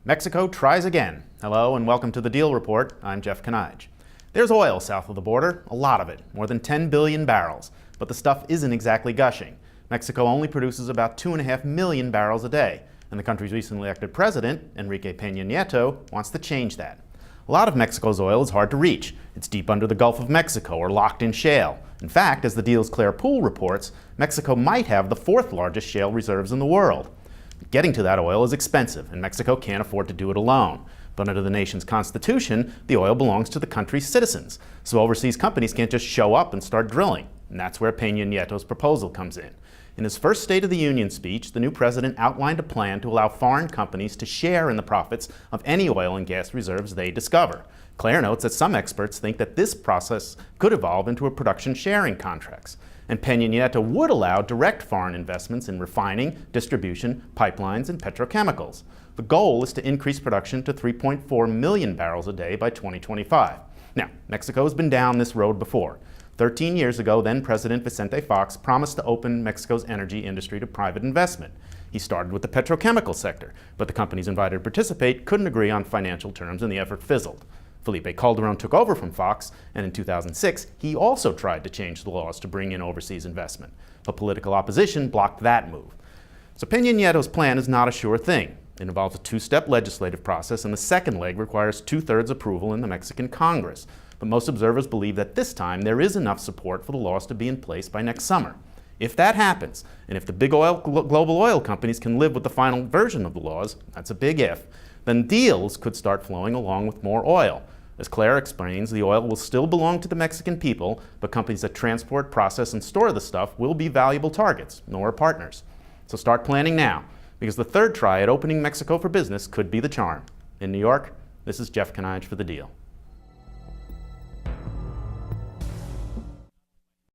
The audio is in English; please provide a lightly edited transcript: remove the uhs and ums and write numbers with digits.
Mexico tries again. Hello and welcome to the Deal Report. I'm Jeff Kanige. There's oil south of the border, a lot of it, more than 10 billion barrels. But the stuff isn't exactly gushing. Mexico only produces about 2.5 million barrels a day, and the country's recently elected president, Enrique Pena Nieto, wants to change that. A lot of Mexico's oil is hard to reach. It's deep under the Gulf of Mexico or locked in shale. In fact, as the Deal's Claire Poole reports, Mexico might have the fourth largest shale reserves in the world. Getting to that oil is expensive, and Mexico can't afford to do it alone. But under the nation's constitution, the oil belongs to the country's citizens, so overseas companies can't just show up and start drilling. And that's where Pena Nieto's proposal comes in. In his first State of the Union speech, the new president outlined a plan to allow foreign companies to share in the profits of any oil and gas reserves they discover. Claire notes that some experts think that this process could evolve into a production sharing contracts. And Pena Nieto would allow direct foreign investments in refining, distribution, pipelines, and petrochemicals. The goal is to increase production to 3.4 million barrels a day by 2025. Now, Mexico has been down this road before. 13 years ago, then-President Vicente Fox promised to open Mexico's energy industry to private investment. He started with the petrochemical sector, but the companies invited to participate couldn't agree on financial terms and the effort fizzled. Felipe Calderon took over from Fox, and in 2006, he also tried to change the laws to bring in overseas investment. But political opposition blocked that move. So Pena Nieto's plan is not a sure thing. It involves a two-step legislative process, and the second leg requires 2/3 approval in the Mexican Congress. But most observers believe that this time there is enough support for the laws to be in place by next summer. If that happens, and if the big global oil companies can live with the final version of the laws, that's a big if, then deals could start flowing along with more oil. As Claire explains, the oil will still belong to the Mexican people, but companies that transport, process, and store the stuff will be valuable targets, nor partners. So start planning now, because the third try at opening Mexico for business could be the charm. In New York, this is Jeff Kanige for The Deal.